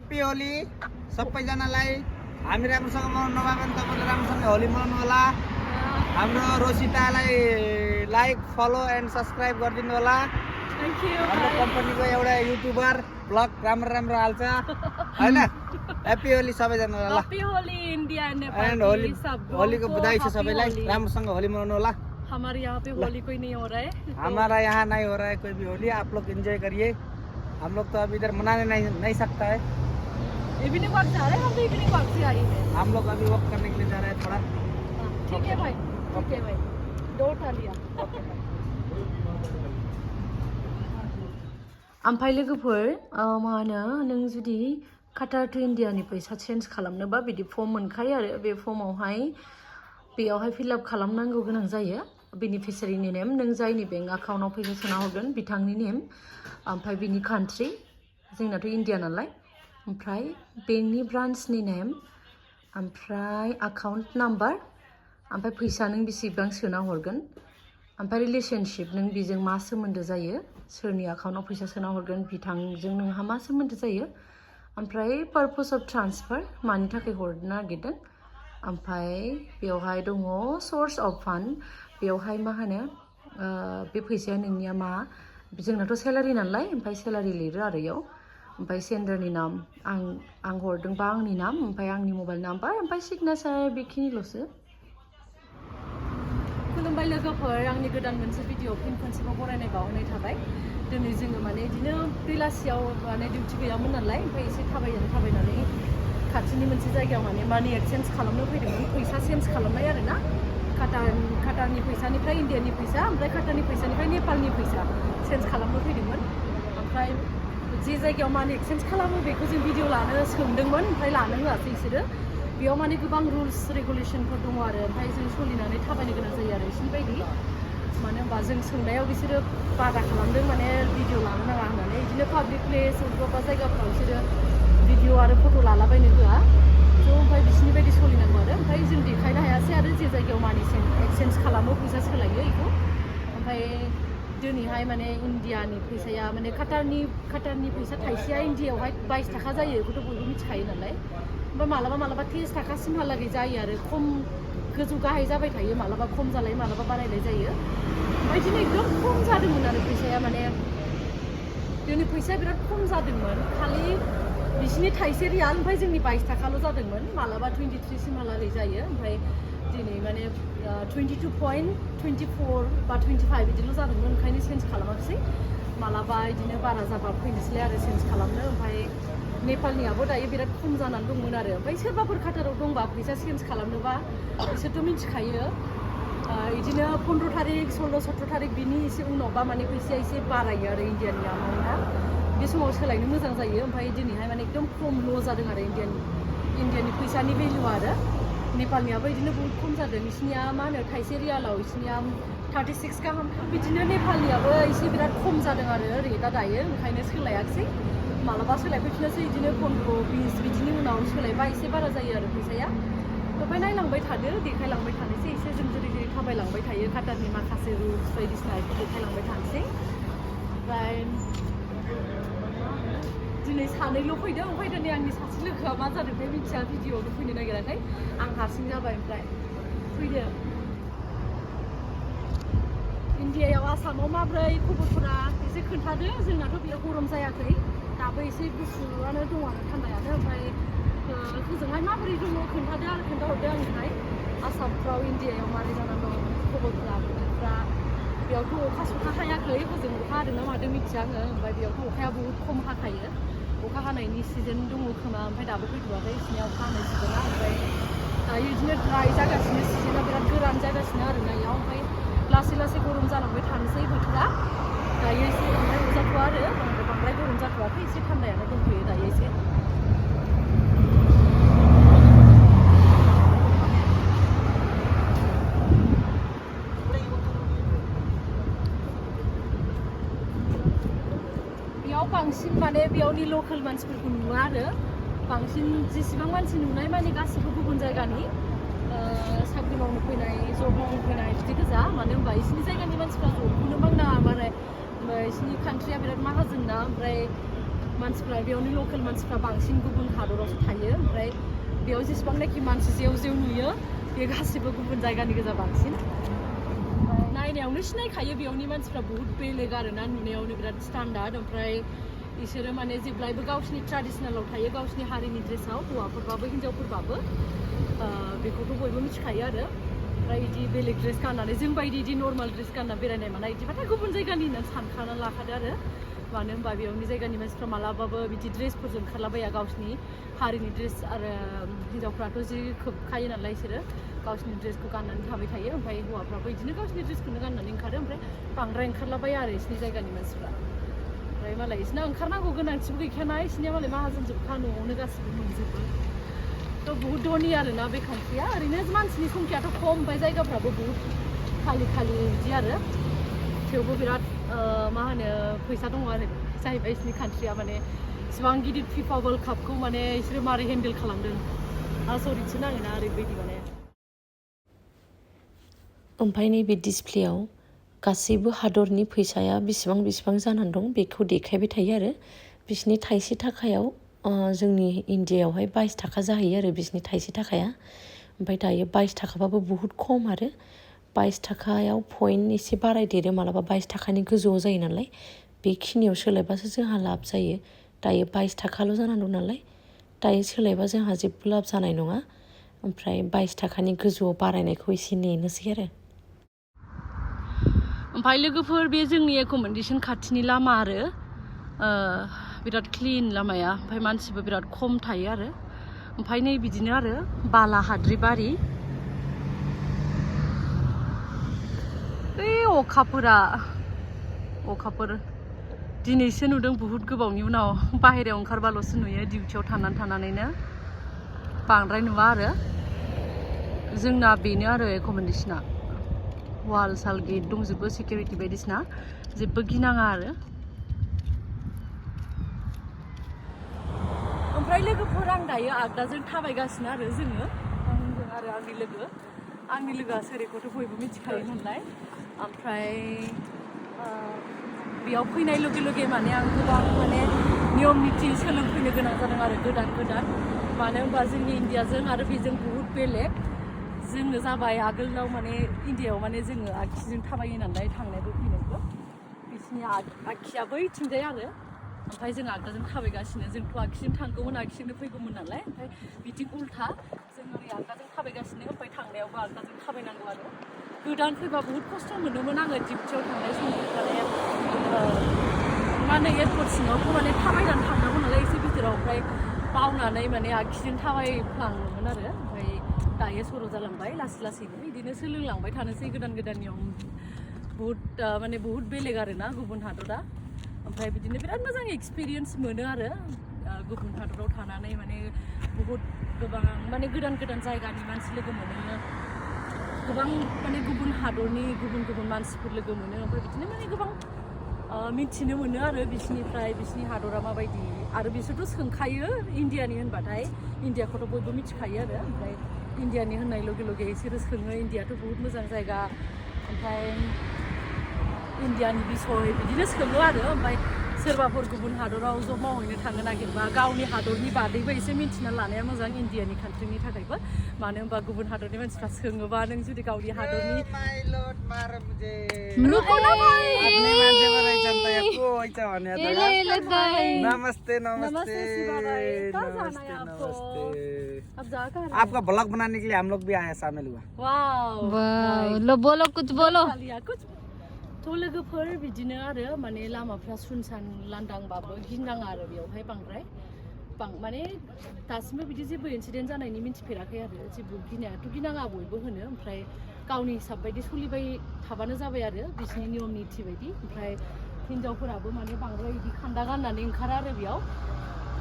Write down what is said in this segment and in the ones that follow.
Happy Holi सबैजनालाई। हामी राम्रोसँग मनाउनु नभए पनि तपाईले राम्रोसँग होली मनाउनु होला। हाम्रो रोसितालाई लाइक फलो एन्ड सब्स्क्राइब गरिदिनु होला। Thank you. हाम्रो कम्पनीको एउटा युट्युबर ब्लग राम्रो हाल्छ हैन। ह्याप्पी होली सबैजनालाई। Happy Holi India and Nepal and Holi होलीको बधाई छ सबैलाई। राम्रोसँग होली मनाउनु होला। हमारे यहाँ पे होली कोई नहीं हो रहा है। हमारा यहाँ नहीं हो रहा है कोई भी होली। आप लोग एंजॉय करिए। हम लोग तो अभी इधर मनाने नहीं सकता है। इवनिंग वॉक जा रहे हैं हम तो। इवनिंग वॉक से आई है। हम लोग अभी वॉक करने के लिए जा रहे हैं थोड़ा। ठीक है भाई। ठीक है भाई। दो उठा लिया। ओमफ्राय लोगोफोर मा होनो नों जुदि काटार टु इन्डियानि फैसा चेन्ज खालामनोबा बिदि फर्म मोनखायो आरो बे फर्मावहाय बेयावहाय फिलआप खालामनांगौ गोनां जायो। बेनिफिसियारिनि नेम नों जायनि बेंक एकाउन्टआव फैसा सोना हरगोन बिथांनि नेम ओमफ्राय बिनि कान्ट्रि जोंनाथ' इन्डिया नालाय ओमफ्राय बेंकनि ब्रान्चनि नेम ओमफ्राय एकाउन्ट नाम्बार ओमफ्राय फैसा नों बेसेबां सोना हरगोन ओमफ्राय रिलेशनशिप नों बेजों मा सोमोन्दो जायो सोरनि एकाउन्टआव फैसा सोना हरगोन बिथांजों नोंहा मा सोमोन्दो जायो ओमफ्राय पार्पस अफ ट्रान्सफार मानि थाखाय हरनो नागिरदों ओमफ्राय बेवहाय दङ सर्स अफ फान्ड बेवहाय मा होनो बे फैसाया नोंनिया मा जोंनाथ' सेलारि नालाय ओमफ्राय सेलारि लिरो आरो इयाव ओमफ्राय सेन्डारनि नाम आं हरदोंबा आंनि नाम ओमफ्राय आंनि मबाइल नाम्बार ओमफ्राय सिगनेचार बेखिनिल'सो। खुलुमबाय लोगोफोर आंनि गोदान मोनसे भिडिअ फिन खनसेबाव बरायनाय बावहरनाय थाबाय। दिनै जोङो माने बिदिनो बेलासियाव माने डिउटि गैयामोन नालाय ओमफ्राय एसे थाबायनानै खाथिनि मोनसे जायगायाव माने मानि एक्सचेन्ज खालामनो फैदोंमोन। फैसा चेन्ज खालामनाय आरो ना काटारनि फैसानिफ्राय इन्डियानि फैसा ओमफ्राय काटारनि फैसानिफ्राय नेपालनि फैसा चेन्ज खालामनो फैदोंमोन। ओमफ्राय जे जायगायाव मानि एक्सचेन्ज खालामो बेखौ जों भिडिअ लानो सोंदोंमोन ओमफ्राय लानो होआसै बिसोरो। बेयाव माने गोबां रुल्स रेगुलेसनफोर दङ आरो ओमफ्राय जों सोलिनानै थाबायनो गोनां जायो आरो बिसोरनि बायदि। मानो होनबा जों सोंनायाव बिसोरो बादा खालामदों माने भिडिअ लानो नाङा होननानै। बिदिनो पाब्लिक प्लेस बबेबा जायगाफ्राव बिसोरो भिडिअ आरो फट' लालाबायनो होआ। थ' ओमफ्राय बिसोरनि बायदि सोलिनांगौ आरो ओमफ्राय जों देखायनो हायासै आरो जे जायगायाव मानि एक्सचेन्ज खालामो फैसा सोलायो बेखौ। ओमफ्राय दिनैहाय माने इन्डियानि फैसाया माने काटारनि फैसा थाइसेया इन्डियायावहाय 22 थाखा जायो बेखौथ' बयबो मिथिखायो नालाय। ओमफ्राय मालाबा 30 थाखासिमहालागै जायो आरो खम गोजौ गाहाय जाबाय थायो। मालाबा खम जालाय मालाबा बारायलाय जायो। ओमफ्राय दिनै एकदम खम जादोंमोन आरो फैसाया माने दिनै फैसाया बिराद खम जादोंमोन। खालि बिसिनि थाइसे रियाल ओमफ्राय जोंनि 22 थाखाल' जादोंमोन। मालाबा 23 सिमहालागै जायो ओमफ्राय दिनै माने 22.24 बा 25 बिदिल' जादोंमोन ओंखायनो चेन्ज खालामाखिसै। मालाबा बिदिनो बारा जाबा फैनोसैलाय आरो चेन्ज खालामनो। ओमफ्राय नेपालनियाबो दायो बिराद खम जानानै दंमोन आरो ओमफ्राय सोरबाफोर काटाराव दंबा फैसा चेन्ज खालामनोबा बिसोरथ' मिथिखायो बिदिनो 15 तारिख 16 17 तारिख बिनि एसे उनावबा माने फैसाया एसे बारायो आरो इन्डियानि एमाउन्टआ बे समाव सोलायनो मोजां जायो। ओमफ्राय दिनैहाय माने एकदम खम ल' जादों आरो इन्डियानि फैसानि भेलुआ आरो नेपालनियाबो बिदिनो बहुत खम जादों। बिसिनिया मा होनो थाइसे रियालाव बिसिनिया 36 गाहाम बिदिनो नेपालनियाबो एसे बिराद खम जादों आरो रेटआ दायो ओंखायनो सोलायाखिसै। मालाबा सोलायफैफिनोसै बिदिनो 15-20 बिदिनि उनाव सोलायबा एसे बारा जायो आरो फैसाया। ओमफ्राय नायलांबाय थादो देखायलांबाय थानोसै एसे जों जेरै थाबायलांबाय थायो काटारनि माखासे रुल्स बायदिसिना बेखौ देखायलांबाय थानोसै। ओमफ्राय दिनै सानैल' फैदों ओमफ्राय दिनै आंनि सासे लोगोआ मा जादों बे मिथिया भिडिअआवनो फैनो नागिराखै। आं हारसिं जाबाय ओमफ्राय फैदो। इन्डियायाव आसामाव माब्रै खबरफोरा एसे खोन्थादो। जोंनाथ' बेयाव गरम जायाखै दाबो एसे गुसुआनो दङ आरो थान्दायानो। ओमफ्राय हजोंहाय माबोरै दङ खोन्थादो आरो खोन्थाहरदो आंनिहाय। आसामफ्राव इन्डियायाव मारै जानानै दं खबरफ्रा बोथोरफ्रा। बेयावथ' अखा हायाखै हजों अखा हादोंना मादों मिथिया आङो। ओमफ्राय बेयावथ' अखाया बहुत खम हाखायो। अखा हानायनि सिजन दङ खोमा ओमफ्राय दाबो फैथ'वाखै बिसिनिया अखा हानाय सिजोना। ओमफ्राय दायो बिदिनो ड्राइ जागासिनो सिजोना बिराद गोरान जागासिनो आरोना इयाव। ओमफ्राय लासै गरम जालांबाय थानोसै बोथोरा। दायो एसे बांद्राय जाथ'वा आरो बांद्राय गरम जाथ'वाखै एसे थान्दायानो दंथ'यो दायो एसे। बेयाव बांसिन माने बेयावनि लकेल मानसिफोरखौ नुवा आरो बांसिन जेसेबां मानसि नुनाय माने गासिबो गुबुन जायगानि साख्रि मावनो फैनाय जब मावनो फैनाय बिदि गोजा। मानो होनबा बिसिनि जायगानि मानसिफ्रा जबखौनो मावनाङा माने बिसिनि कान्ट्रिया बिराद माहाजोन ना। ओमफ्राय मानसिफ्रा बेयावनि लकेल मानसिफ्रा बांसिन गुबुन हादरावसो थायो ओमफ्राय बेयाव जेसेबांनाखि मानसि जेव जेव नुयो बे गासिबो गुबुन जायगानि गोजा बांसिन नायनायावनो सिनायखायो बेयावनि मानसिफ्रा बहुत बेलेग आरोना नुनायावनो बिराद स्टान्डार्ड ओमफ्राय बिसोरो माने जेब्लायबो गावसिनि ट्रेडिसनेलाव थायो गावसिनि हारिनि ड्रेसाव हौवाफोरबाबो हिन्जावफोरबाबो बेखौथ' बयबो मिथिखायो आरो ओमफ्राय बिदि बेलेग ड्रेस गाननानै जोंबायदि बिदि नर्माल ड्रेस गानना बेरायनाय मानाय बिदिबाथाय गुबुन जायगानि होननानै सानखानानै लाखादो आरो मानो होनबा बेयावनि जायगानि मानसिफ्रा मालाबाबो बिदि ड्रेसफोरजों ओंखारलाबाया गावसिनि हारिनि ड्रेस आरो हिन्जावफ्राथ' जि खोबखायो नालाय बिसोरो गावसिनि ड्रेसखौ गाननानै थाबाय थायो ओमफ्राय हौवाफ्राबो बिदिनो गावसिनि ड्रेसखौनो गाननानै ओंखारो ओमफ्राय बांद्राय ओंखारलाबाया आरो बिसोरनि जायगानि मानसिफ्रा ओमफ्राय मालाय बिसोरना ओंखारनांगौ गोनांथिबो गैखायाना बिसोरनिया मालाय माहाजोनजोबखा न'आवनो गासिबो मोनजोबो थ' बहुत धनि आरोना बे कान्ट्रिया ओरैनो मानसिनि संख्याथ' खम ओमफ्राय जायगाफ्राबो बहुत खालि खालि बिदि आरो थेवबो बिराद मा होनो फैसा दङ आरो जाहैबाय बिसोरनि कान्ट्रिया माने इसिबां गिदिर फिफा वर्ल्ड कापखौ माने बिसोरो मारै हेन्डेल खालामदों आसरितसो नाङोना ओरैबायदि माने ओमफ्राय नैबे डिसप्लेयाव गासैबो हादरनि फैसाया बेसेबां जानानै दं बेखौ देखायबाय थायो आरो बिसिनि थाइसे थाखायाव जोंनि इन्डियायावहाय 22 थाखा जाहैयो आरो बिसिनि थाइसे थाखाया ओमफ्राय दायो 22 थाखाबाबो बहुत खम आरो 22 थाखायाव पइन्ट एसे बारायदेरो मालाबा 22 थाखानि गोजौआव जायो नालाय बेखिनियाव सोलायबासो जोंहा लाब जायो दायो 22 थाखाल' जानानै दं नालाय दायो सोलायबा जोंहा जेबो लाब जानाय नङा ओमफ्राय 22 थाखानि गोजौआव बारायनायखौ एसे नेनोसै आरो ओमफ्राय लोगोफोर बे जोंनि एक'मडेसन खाथिनि लामा आरो बिराद क्लिन लामाया ओमफ्राय मानसिबो बिराद खम थायो आरो ओमफ्राय नै बिदिनो आरो बाला हाद्रिबारि अखाफोर दिनैसो नुदों बहुत गोबावनि उनाव बाहेरायाव ओंखारबाल'सो नुयो डिउटियाव थानानैनो बांद्राय नुवा आरो जोंना बेनो आरो एक'मडेसना वाल साल गेट दंजोबो सिकिउरिटि बायदिसिना जेबो गिनाङा आरो ओमफ्राय लोगोफोर आं दायो आगदाजों थाबायगासिनो आरो जोङो आंजों आरो आंनि लोगोआ सोरखौथ' बयबो मिथिखायो नालाय ओमफ्राय बेयाव फैनाय लगे माने आं गोबां माने नियम निथि सोलोंफैनो गोनां जादों आरो गोदान मानो होनबा जोंनि इन्डियाजों आरो बेजों बहुत बेलेग जोङो जाबाय आगोलाव माने इन्डियायाव माने जोङो आगसिजों थाबायो नालाय थांनायबो फैनायबो बिसिनि आगखिया बैथिंजाय आरो ओमफ्राय जों आगदाजों थाबायगासिनो जोंथ' आगसिजों थांगौमोन आगसिजोंनो फैगौमोन नालाय ओमफ्राय बिथिं उल्था जों ओरै आगदाजों थाबायगासिनो ओमफ्राय थांनायावबो आगदाजों थाबायनांगौ आरो गोदान फैबा बहुत खस्थ' मोनोमोन आङो डिउटियाव थांनाय समाव माने एयारपर्ट सिङावथ' माने थाबायनानै थांनांगौ नालाय एसे गिदिराव ओमफ्राय बावनानै माने आगसिजों थाबायफ्लाङोमोन आरो ओमफ्राय दायो सर' जालांबाय लासैनो बिदिनो सोलोंलांबाय थानोसै गोदान नियम बहुत बेलेग आरोना गुबुन हादरा ओमफ्राय बिदिनो बिराद मोजां एक्सपिरियेन्स मोनो आरो गुबुन हादराव थानानै माने बहुत गोबां माने गोदान जायगानि मानसि लोगो मोनो गोबां माने गुबुन हादरनि गुबुन मानसिफोर लोगो मोनो ओमफ्राय बिदिनो माने गोबां मिथिनो मोनो आरो बिसिनिफ्राय बिसिनि हादरा माबायदि आरो बिसोरथ' सोंखायो इन्डियानि होनबाथाय इन्डियाखौथ' बयबो मिथिखायो आरो ओमफ्राय इन्डियानि होननाय लगे बिसोरो सोङो इन्डियाथ' बहुत मोजां जायगा ओमफ्राय इन्डियानि बिसय बिदिनो सोङो आरो ओमफ्राय सोरबाफोर गुबुन हादराव जब मावहैनो थांनो नागिरबा गावनि हादरनि बादैबो एसे मिथिना लानाया मोजां इन्डियानि कान्ट्रिनि थाखायबो मानो होनबा गुबुन हादरनि मानसिफ्रा सोङोबा नों जुदि गावनि हादरनि आपका ब्लॉग बनाने के लिए हम लोग भी आए शामिल हुआ लो बोलो कुछ बोलो थ' लोगोफोर बिदिनो आरो माने लामाफ्रा सुनसान लांदांबाबो गिनाङा आरो बेयावहाय बांद्राय माने दासिमबो बिदि जेबो इन्सिडेन्ट जानायनि मिथिफेराखै आरो जेबो गिनायाथ' गिनाङा बयबो होनो ओमफ्राय गावनि हिसाब बायदि सोलिबाय थाबानो जाबाय आरो बिसिनि नियम निथि बायदि ओमफ्राय हिन्जावफोराबो माने बांद्राय बिदि खान्दा गाननानै ओंखारा आरो बेयाव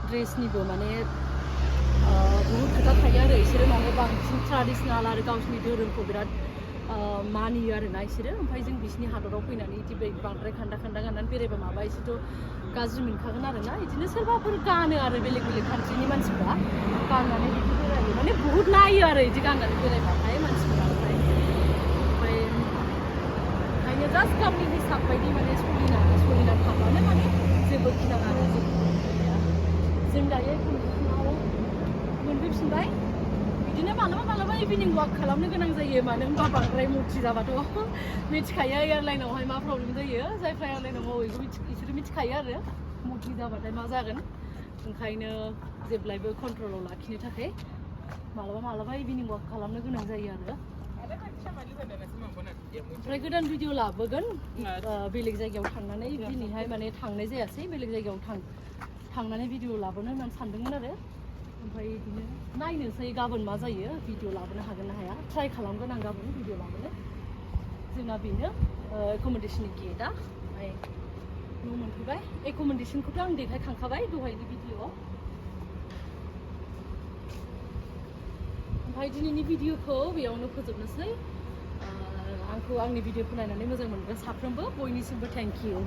ड्रेसनिबो माने बहुत खोथा थायो आरो बिसोरो माने बांसिन ट्रेडिसनेल आरो गावसिनि धोरोमखौ बिराद मानियो आरोना बिसोरो ओमफ्राय जों बिसिनि हादराव फैनानै बिदि बांद्राय खान्दा गाननानै बेरायबा माबा एसेथ' गाज्रि मोनखागोन आरोना बिदिनो सोरबाफोर गानो आरो बेलेग कान्ट्रिनि मानसिफ्रा गाननानै बिदि बेरायो माने बहुत नायो आरो बिदि गाननानै बेरायबाथाय मानसिफोरा ओमफ्राय ओंखायनो जास्ट गावनि हिसाब बायदि माने सोलिना थाबानो माने जेबो गिनाङा आरो जेबो जों दायो कन्डिसनाव मोनफैफिनबाय बिदिनो मालाबा इभिनिं वाक खालामनो गोनां जायो मानो होनबा बांद्राय मुथि जाबाथ' मिथिखायो एयारलाइनावहाय मा प्रब्लेम जायो जायफ्रा एयारलाइनाव मावो बिसोरो मिथिखायो आरो मुथि जाबाथाय मा जागोन ओंखायनो जेब्लायबो कन्ट्रलाव लाखिनो थाखाय मालाबा इभिनिं वाक खालामनो गोनां जायो आरो ओमफ्राय गोदान भिडिअ लाबोगोन बेलेग जायगायाव थांनानै दिनैहाय माने थांनाय जायासै बेलेग जायगायाव थांनानै भिडिअ लाबोनो होननानै सानदोंमोन आरो ओमफ्राय बिदिनो नायनोसै गाबोन मा जायो भिडिअ लाबोनो हागोन ना हाया ट्राइ खालामगोन आं गाबोन भिडिअ लाबोनो जोंना बेनो एकोमोडेशननि गेटआ ओमफ्राय न' मोनफैबाय एकोमोडेशनखौथ' आं देखायखांखाबाय दहायनि भिडिअआव ओमफ्राय दिनैनि भिडिअखौ बेयावनो फोजोबनोसै आंनि भिडिअखौ नायनानै मोजां मोनग्रा साफ्रोमबो बयनिसिमबो थेंक इउ